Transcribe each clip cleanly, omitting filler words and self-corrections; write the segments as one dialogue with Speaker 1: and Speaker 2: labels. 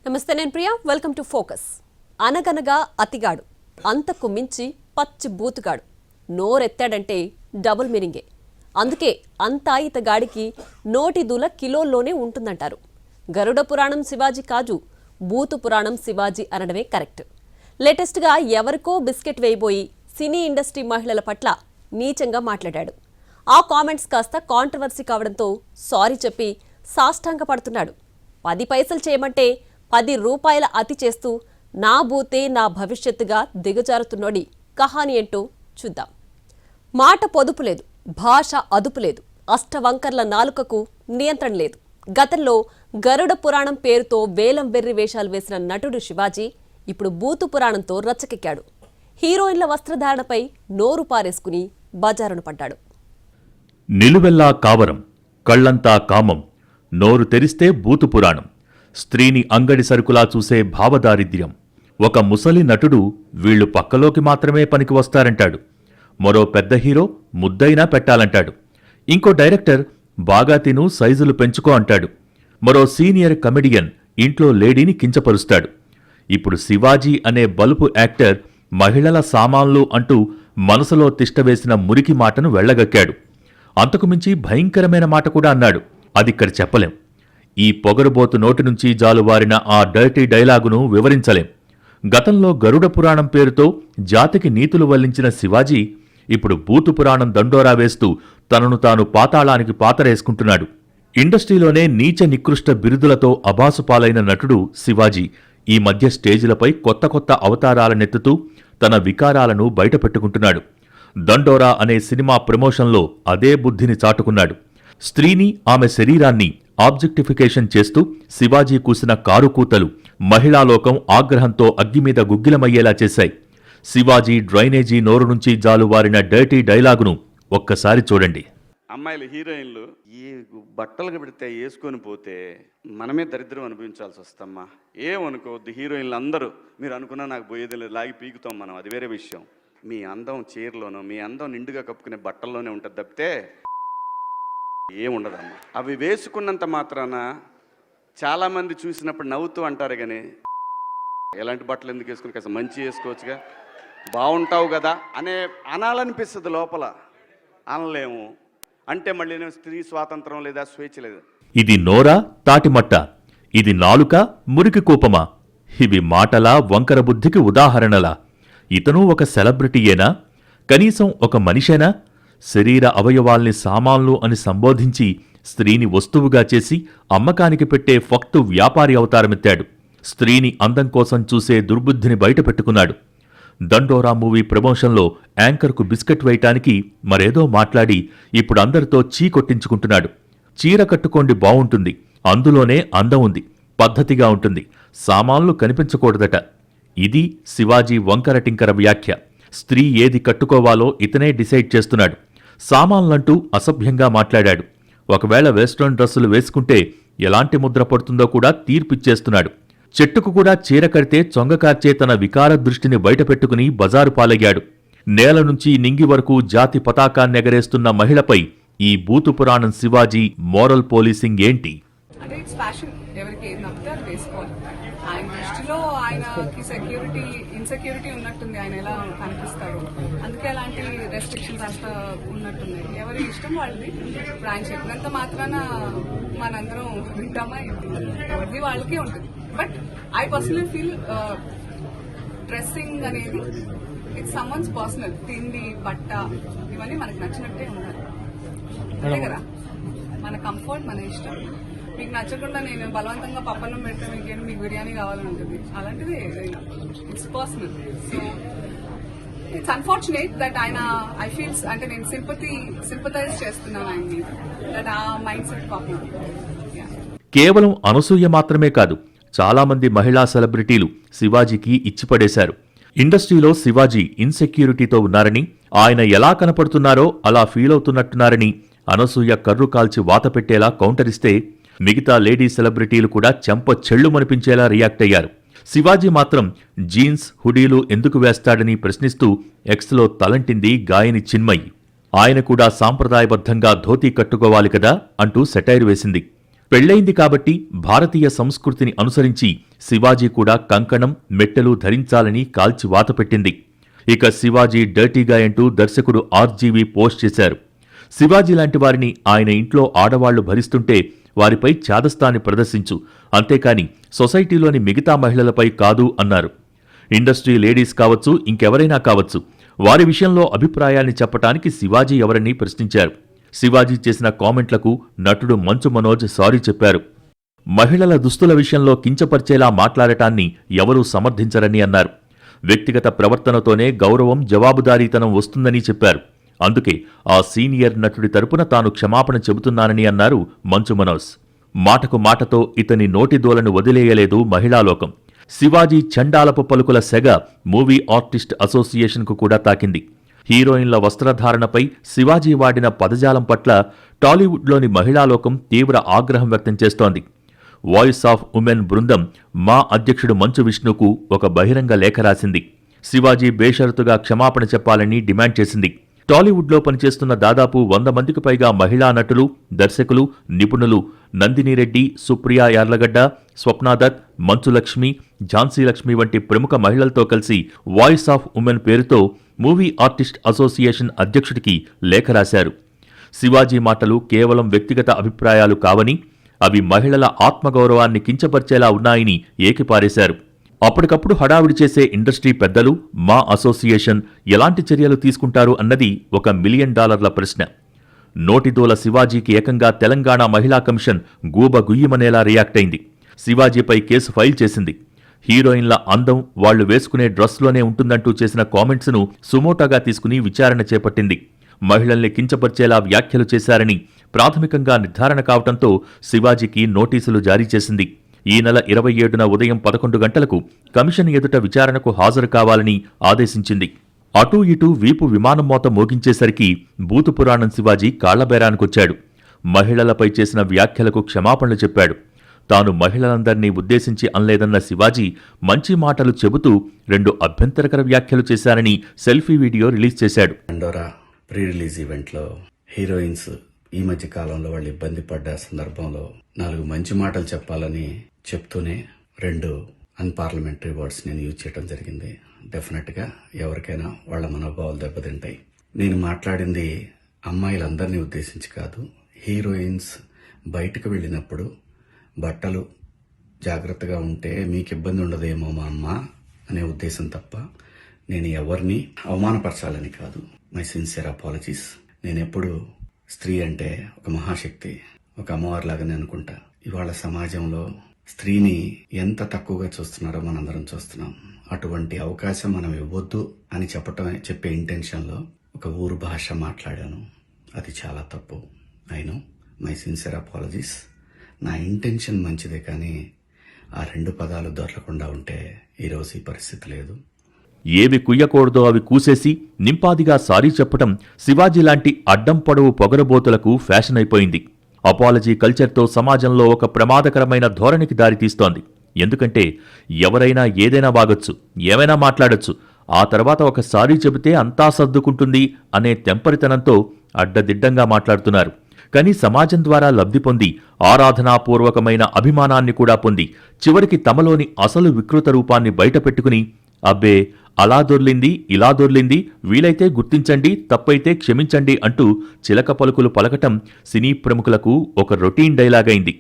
Speaker 1: నమస్తే, నేను Priya. Welcome to focus. అనగనగా అతిగాడు, అంతకు మించి పచ్చి బూతుగాడు. నోరెత్తాడంటే డబుల్ మీనింగే. అందుకే అంతా ఇతగాడికి నోటి దూల కిలోల్లోనే ఉంటుందంటారు. గరుడ పురాణం శివాజీ కాజు, బూతు పురాణం శివాజీ అనడమే కరెక్ట్. లేటెస్ట్గా ఎవరికో బిస్కెట్ వేయబోయి సినీ ఇండస్ట్రీ మహిళల పట్ల నీచంగా మాట్లాడాడు. ఆ కామెంట్స్ కాస్త కాంట్రవర్సీ కావడంతో సారీ చెప్పి సాష్టాంగ పడుతున్నాడు. 10 పైసలు చేయమంటే 10 రూపాయల అతి చేస్తూ నా బూతే నా భవిష్యత్తుగా దిగజారుతున్నోడి కహాని ఏంటో చూద్దాం. మాట పొదుపు లేదు, భాష అదుపు లేదు, అష్టవంకర్ల నాలుకకు నియంత్రణ లేదు. గతంలో గరుడ పురాణం పేరుతో వేలం వెర్రి వేషాలు వేసిన నటుడు శివాజీ ఇప్పుడు బూతు పురాణంతో రచ్చకెక్కాడు. హీరోయిన్ల వస్త్రధారణపై నోరు పారేసుకుని బజారును పడ్డాడు.
Speaker 2: నిలువెల్లా కావరం, కళ్లంతా కామం, నోరు తెరిస్తే బూతు పురాణం, స్త్రీని అంగడి సరుకులా చూసే భావదారిద్ర్యం. ఒక ముసలి నటుడు వీళ్లు పక్కలోకి మాత్రమే పనికి వస్తారంటాడు. మరో పెద్ద హీరో ముద్దైనా పెట్టాలంటాడు. ఇంకో డైరెక్టర్ బాగా తిను సైజులు పెంచుకో అంటాడు. మరో సీనియర్ కమెడియన్ ఇంట్లో లేడీని కించపరుస్తాడు. ఇప్పుడు శివాజీ అనే బలుపు యాక్టర్ మహిళల సామాన్లు అంటూ మనసులో తిష్టవేసిన మురికి మాటను వెళ్లగక్కాడు. అంతకుమించి భయంకరమైన మాట కూడా అన్నాడు. అదిక్కడ చెప్పలేం. ఈ పొగరుబోతు నోటి నుంచి జాలువారిన ఆ డర్టీ డైలాగును వివరించలేం. గతంలో గరుడ పురాణం పేరుతో జాతికి నీతులు వల్లించిన శివాజీ ఇప్పుడు బూతు పురాణం దండోరా వేస్తూ తనను తాను పాతాళానికి పాతరేసుకుంటున్నాడు. ఇండస్ట్రీలోనే నీచ నికృష్ట బిరుదులతో అబాసుపాలైన నటుడు శివాజీ ఈ మధ్య స్టేజీలపై కొత్త కొత్త అవతారాలనెత్తుతూ తన వికారాలను బయటపెట్టుకుంటున్నాడు. దండోరా అనే సినిమా ప్రమోషన్లో అదే బుద్ధిని చాటుకున్నాడు. స్త్రీని, ఆమె శరీరాన్ని ఆబ్జెక్టిఫికేషన్ చేస్తూ శివాజీ కూసిన కారుకూతలు మహిళాలోకం ఆగ్రహంతో అగ్గిమీద గుగ్గిలమయ్యేలా చేశాయి. శివాజీ డ్రైనేజీ నోరు నుంచి జాలువారిన డర్టీ డైలాగును ఒక్కసారి చూడండి.
Speaker 3: అమ్మాయిలు హీరోయిన్లు ఈ బట్టలు పెడితే వేసుకొని పోతే మనమే దరిద్రం అనుభవించాల్సి వస్తమ్మా. ఏమనుకోవద్దు, హీరోయిన్లు అందరూ మీరు అనుకున్నా నాకు పోయేది లేదు, లాగి పీకుతాం మనం, అది వేరే విషయం. మీ అందం చీరలోనో, మీ అందం నిండుగా కప్పుకునే బట్టల్లోనే ఉంటుంది తప్పితే ఏముండదమ్మా. అవి వేసుకున్నంత మాత్రాన చాలామంది చూసినప్పుడు నవ్వుతూ అంటారు, కానీ ఎలాంటి బట్టలు ఎందుకు వేసుకుని కాస్త మంచి వేసుకోవచ్చుగా, బాగుంటావు కదా అనాలనిపిస్తుంది. లోపల అనలేము. అంటే మళ్ళీ స్త్రీ స్వాతంత్రం లేదా, స్వేచ్ఛ లేదా.
Speaker 2: ఇది నోరా, తాటిమట్ట, ఇది నాలుక, మురికి కూపమా? ఇవి మాటలా, వంకర బుద్ధికి ఉదాహరణలా? ఇతను ఒక సెలబ్రిటీయేనా? కనీసం ఒక మనిషేనా? శరీర అవయవాల్ని సామాన్లు అని సంబోధించి స్త్రీని వస్తువుగా చేసి అమ్మకానికి పెట్టే ఫక్తు వ్యాపారి అవతారమెత్తాడు. స్త్రీని అందం కోసం చూసే దుర్బుద్ధిని బయటపెట్టుకున్నాడు. దండోరా మూవీ ప్రమోషన్లో యాంకర్కు బిస్కెట్ వేయటానికి మరేదో మాట్లాడి ఇప్పుడు అందరితో చీ కొట్టించుకుంటున్నాడు. చీర కట్టుకోండి, బావుంటుంది, అందులోనే అందం ఉంది, పద్ధతిగా ఉంటుంది, సామాన్లు కనిపించకూడదట. ఇది శివాజీ వంకర టింకర వ్యాఖ్య. స్త్రీ ఏది కట్టుకోవాలో ఇతనే డిసైడ్ చేస్తున్నాడు. సామాన్లంటూ అసభ్యంగా మాట్లాడాడు. ఒకవేళ వెస్ట్రన్ డ్రెస్సులు వేసుకుంటే ఎలాంటి ముద్ర పడుతుందో కూడా తీర్పిచ్చేస్తున్నాడు. చెట్టుకు కూడా చీర కడితే చొంగకార్చే తన వికార దృష్టిని బయటపెట్టుకుని బజారు పాలయ్యాడు. నేల నుంచి నింగి వరకు జాతి పతాకాన్నెగరేస్తున్న మహిళపై ఈ బూతు పురాణం శివాజీ మోరల్ పోలీసింగ్ ఏంటి?
Speaker 4: అంటే ఇట్స్ ఫ్యాషన్, ఎవరికి ఏది నచ్చితే అది వేసుకోవాలి. ఆయన దృష్టిలో ఆయనకి ఇన్సెక్యూరిటీ ఉన్నట్టుంది, ఆయన ఎలా కనిపిస్తాడు, అందుకే అలాంటి రెస్ట్రిక్షన్స్ అంతా ఉన్నట్టున్నాయి. ఎవరి ఇష్టం వాళ్ళది. ఇప్పుడు ఆయన చెప్పినంత మాత్రాన మనందరం వింటామా? ఎవరిది వాళ్ళకి ఉంటుంది. But I personally feel dressing అనేది ఇట్స్ సమ్వన్స్ పర్సనల్. తిండి, బట్ట ఇవన్నీ మనకు నచ్చినట్టే ఉండాలి, అంతే కదా. మన కంఫర్ట్, మన ఇష్టం. మీకు నచ్చకుండా నేను బలవంతంగా పప్పన్నం పెడితే మీకు బిర్యానీ కావాలని ఉంటుంది, అలాంటిది it's personal. So it's unfortunate that ఆయన ఐ ఫీల్స్ అంటే నేను సింపథైజ్ చేస్తున్నాను ఆయన మీద, దట్ ఆ మైండ్ సెట్ పాపం.
Speaker 2: కేవలం అనసూయ మాత్రమే కాదు, చాలామంది మహిళా సెలబ్రిటీలు శివాజీకి ఇచ్చిపడేశారు. ఇండస్ట్రీలో శివాజీ ఇన్సెక్యూరిటీతో ఉన్నారని, ఆయన ఎలా కనపడుతున్నారో అలా ఫీల్ అవుతున్నట్టున్నారని అనసూయ కర్రు కాల్చి వాత పెట్టేలా కౌంటరిస్తే మిగతా లేడీ సెలబ్రిటీలు కూడా చెంప చెళ్లుమనిపించేలా రియాక్ట్ అయ్యారు. శివాజీ మాత్రం జీన్స్, హుడీలు ఎందుకు వేస్తాడని ప్రశ్నిస్తూ ఎక్స్లో తలంటింది గాయని చిన్మయి. ఆయన కూడా సాంప్రదాయబద్ధంగా ధోతీ కట్టుకోవాలి కదా అంటూ సెటైర్ వేసింది. పెళ్లైంది కాబట్టి భారతీయ సంస్కృతిని అనుసరించి శివాజీ కూడా కంకణం మెట్టెలు ధరించాలని కాల్చి వాతపెట్టింది. ఇక శివాజీ డర్టీగా అంటూ దర్శకుడు ఆర్జీవీ పోస్ట్ చేశారు. శివాజీ లాంటి వారిని ఆయన ఇంట్లో ఆడవాళ్లు భరిస్తుంటే వారిపై చాదస్తాన్ని ప్రదర్శించు, అంతేకాని సొసైటీలోని మిగతా మహిళలపై కాదు అన్నారు. ఇండస్ట్రీ లేడీస్ కావచ్చు, ఇంకెవరైనా కావచ్చు, వారి విషయంలో అభిప్రాయాన్ని చెప్పటానికి శివాజీ ఎవరని ప్రశ్నించారు. శివాజీ చేసిన కామెంట్లకు నటుడు మంచు మనోజ్ సారీ చెప్పారు. మహిళల దుస్తుల విషయంలో కించపరిచేలా మాట్లాడటాన్ని ఎవరూ సమర్థించరని అన్నారు. వ్యక్తిగత ప్రవర్తనతోనే గౌరవం, జవాబుదారీతనం వస్తుందని చెప్పారు. అందుకే ఆ సీనియర్ నటుడి తరపున తాను క్షమాపణ చెబుతున్నానని అన్నారు మంచు మనోజ్. మాటకు మాటతో ఇతని నోటిదోలను వదిలేయలేదు మహిళాలోకం. శివాజీ చండాలపు పలుకుల సెగ మూవీ ఆర్టిస్ట్ అసోసియేషన్కు కూడా తాకింది. హీరోయిన్ల వస్త్రధారణపై శివాజీ వాడిన పదజాలం పట్ల టాలీవుడ్లోని మహిళాలోకం తీవ్ర ఆగ్రహం వ్యక్తం చేస్తోంది. వాయిస్ ఆఫ్ ఉమెన్ బృందం మా అధ్యక్షుడు మంచు విష్ణుకు ఒక బహిరంగ లేఖ రాసింది. శివాజీ బేషరతుగా క్షమాపణ చెప్పాలని డిమాండ్ చేసింది. టాలీవుడ్లో పనిచేస్తున్న దాదాపు 100 మందికి పైగా మహిళా నటులు, దర్శకులు, నిపుణులు నందినిరెడ్డి, సుప్రియా యార్లగడ్డ, స్వప్నాదత్, మంచులక్ష్మి, ఝాన్సీ లక్ష్మి వంటి ప్రముఖ మహిళలతో కలిసి వాయిస్ ఆఫ్ ఉమెన్ పేరుతో మూవీ ఆర్టిస్ట్ అసోసియేషన్ అధ్యక్షుడికి లేఖ రాశారు. శివాజీ మాటలు కేవలం వ్యక్తిగత అభిప్రాయాలు కావని, అవి మహిళల ఆత్మగౌరవాన్ని కించపరిచేలా ఉన్నాయని ఏకిపారేశారు. అప్పటికప్పుడు హడావిడి చేసే ఇండస్ట్రీ పెద్దలు, మా అసోసియేషన్ ఎలాంటి చర్యలు తీసుకుంటారు అన్నది $1 మిలియన్ ప్రశ్న. నోటిదోల శివాజీకి ఏకంగా తెలంగాణ మహిళా కమిషన్ గూబ గుయ్యమనేలా రియాక్ట్ అయింది. శివాజీపై కేసు ఫైల్ చేసింది. హీరోయిన్ల అందం వాళ్లు వేసుకునే డ్రెస్లోనే ఉంటుందంటూ చేసిన కామెంట్స్ను సుమోటోగా తీసుకుని విచారణ చేపట్టింది. మహిళల్ని కించపరిచేలా వ్యాఖ్యలు చేశారని ప్రాథమికంగా నిర్ధారణ కావడంతో శివాజీకి నోటీసులు జారీ చేసింది. ఈ నెల 27న ఉదయం 11 గంటలకు కమిషన్ ఎదుట విచారణకు హాజరు కావాలని ఆదేశించింది. అటూ ఇటూ వీపు విమానం మోత మోగించేసరికి భూతపురాణం శివాజీ కాళ్లబేరానికొచ్చాడు. మహిళలపై చేసిన వ్యాఖ్యలకు క్షమాపణలు చెప్పాడు. తాను మహిళలందరినీ ఉద్దేశించి అనలేదన్న శివాజీ మంచి మాటలు చెబుతూ 2 అభ్యంతరకర వ్యాఖ్యలు చేశారని సెల్ఫీ వీడియో రిలీజ్ చేశాడు.
Speaker 5: పండోరా ప్రీ రిలీజ్ ఈవెంట్లో హీరోయిన్స్ ఈ మధ్య కాలంలో వాళ్ళు ఇబ్బంది పడ్డ సందర్భంలో 4 మంచి మాటలు చెప్పాలని చెప్తూనే 2 అన్పార్లమెంటరీ వర్డ్స్ నేను యూజ్ చేయడం జరిగింది. డెఫినెట్గా ఎవరికైనా వాళ్ళ మనోభావాలు దెబ్బతింటాయి. నేను మాట్లాడింది అమ్మాయిలందరినీ ఉద్దేశించి కాదు. హీరోయిన్స్ బయటకు వెళ్ళినప్పుడు బట్టలు జాగ్రత్తగా ఉంటే మీకు ఇబ్బంది ఉండదేమో మా అమ్మ అనే ఉద్దేశం తప్ప నేను ఎవరిని అవమానపరచాలని కాదు. My sincere apologies. నేనెప్పుడు స్త్రీ అంటే ఒక మహాశక్తి, ఒక అమ్మవారిలాగానే అనుకుంటా. ఇవాళ సమాజంలో స్త్రీని ఎంత తక్కువగా చూస్తున్నారో మనందరం చూస్తున్నాం. అటువంటి అవకాశం మనం ఇవ్వద్దు అని చెప్పే ఇంటెన్షన్లో ఒక ఊరు భాష మాట్లాడాను. అది చాలా తప్పు. I know, my sincere apologies. నా ఇంటెన్షన్ మంచిదే, కానీ ఆ 2 పదాలు దొరకకుండా ఉంటే ఈరోజు ఈ పరిస్థితి లేదు.
Speaker 2: ఏవి కుయ్యకూడదో అవి కూసేసి నింపాదిగా సారీ చెప్పటం శివాజీ లాంటి అడ్డం పొడవు పొగరబోతులకు ఫ్యాషన్ అయిపోయింది. అపాలజీ కల్చర్తో సమాజంలో ఒక ప్రమాదకరమైన ధోరణికి దారితీస్తోంది. ఎందుకంటే ఎవరైనా ఏదైనా వాగొచ్చు, ఏమైనా మాట్లాడొచ్చు, ఆ తర్వాత ఒక సారీ చెబితే అంతా సర్దుకుంటుంది అనే తెంపరితనంతో అడ్డదిడ్డంగా మాట్లాడుతున్నారు. కానీ సమాజం ద్వారా లబ్ధి పొంది ఆరాధనాపూర్వకమైన అభిమానాన్ని కూడా పొంది చివరికి తమలోని అసలు వికృత రూపాన్ని బయటపెట్టుకుని అబ్బే అలా దొర్లింది, ఇలా దొర్లింది, వీలైతే గుర్తించండి, తప్పైతే క్షమించండి అంటూ చిలక పలుకులు పలకటం సినీ ప్రముఖులకు ఒక రొటీన్ డైలాగైంది.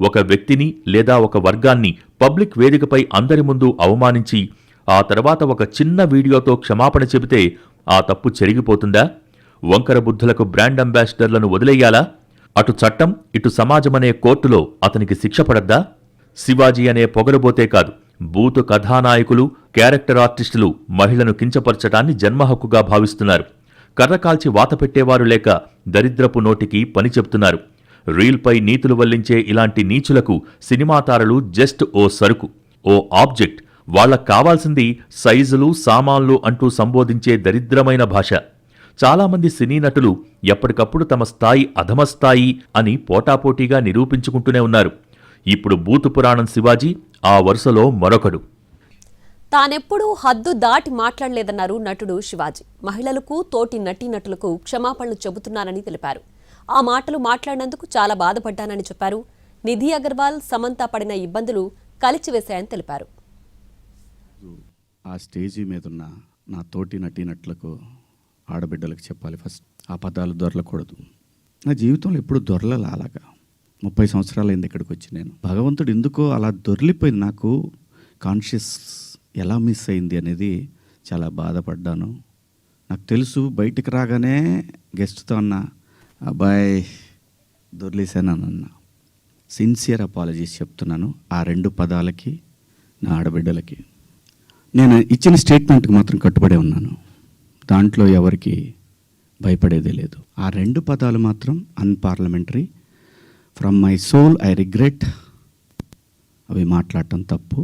Speaker 2: ఒక వ్యక్తిని లేదా ఒక వర్గాన్ని పబ్లిక్ వేదికపై అందరి ముందు అవమానించి ఆ తర్వాత ఒక చిన్న వీడియోతో క్షమాపణ చెబితే ఆ తప్పు చెరిగిపోతుందా? వంకర బుద్ధులకు బ్రాండ్ అంబాసిడర్లను వదిలేయాలా? అటు చట్టం, ఇటు సమాజమనే కోర్టులో అతనికి శిక్ష పడద్దా? శివాజీ అనే పొగరబోతే కాదు, బూతు కథానాయకులు, క్యారెక్టర్ ఆర్టిస్టులు మహిళను కించపరచటాన్ని జన్మహక్కుగా భావిస్తున్నారు. కర్రకాల్చి వాత పెట్టేవారు లేక దరిద్రపు నోటికి పని చెప్తున్నారు. రీల్పై నీతులు వల్లించే ఇలాంటి నీచులకు సినిమా తారలు జస్ట్ ఓ సరుకు, ఓ ఆబ్జెక్ట్. వాళ్లకు కావాల్సింది సైజులు, సామాన్లు అంటూ సంబోధించే దరిద్రమైన భాష. చాలామంది సినీ నటులు ఎప్పటికప్పుడు తమ స్థాయి అధమస్థాయి అని పోటాపోటీగా నిరూపించుకుంటూనే ఉన్నారు. ఇప్పుడు భూతపురాణం శివాజీ ఆ వరుసలో మరొకడు.
Speaker 1: తానెప్పుడూ హద్దు దాటి మాట్లాడలేదన్నారు నటుడు శివాజీ. మహిళలకు, తోటి నటీనటులకు క్షమాపణలు చెబుతున్నానని తెలిపారు. ఆ మాటలు మాట్లాడినందుకు చాలా బాధపడ్డానని చెప్పారు. నిధి అగర్వాల్, సమంత పడిన ఇబ్బందులు కలిచివేశాయని తెలిపారు.
Speaker 5: ఆ స్టేజీ మీద ఉన్న నా తోటి నటీనటులకు, ఆడబిడ్డలకు చెప్పాలి, ఫస్ట్ ఆ పదాలు దొరలకూడదు. నా జీవితంలో ఎప్పుడు దొరలలా అలాగా. 30 సంవత్సరాలైంది ఇక్కడికి వచ్చి. నేను భగవంతుడు ఎందుకో అలా దొరిలిపోయింది. నాకు కాన్షియస్ ఎలా మిస్ అయింది అనేది చాలా బాధపడ్డాను. నాకు తెలుసు బయటికి రాగానే గెస్ట్తో అన్న అబ్బాయి దొరిలేసానన్న. సిన్సియర్ అపాలజీస్ చెప్తున్నాను ఆ 2 పదాలకి, నా ఆడబిడ్డలకి. నేను ఇచ్చిన స్టేట్మెంట్కి మాత్రం కట్టుబడే ఉన్నాను. దాంట్లో ఎవరికి భయపడేదే లేదు. ఆ 2 పదాలు మాత్రం unparliamentary. From my soul I regret. అవి మాట్లాడటం తప్పు.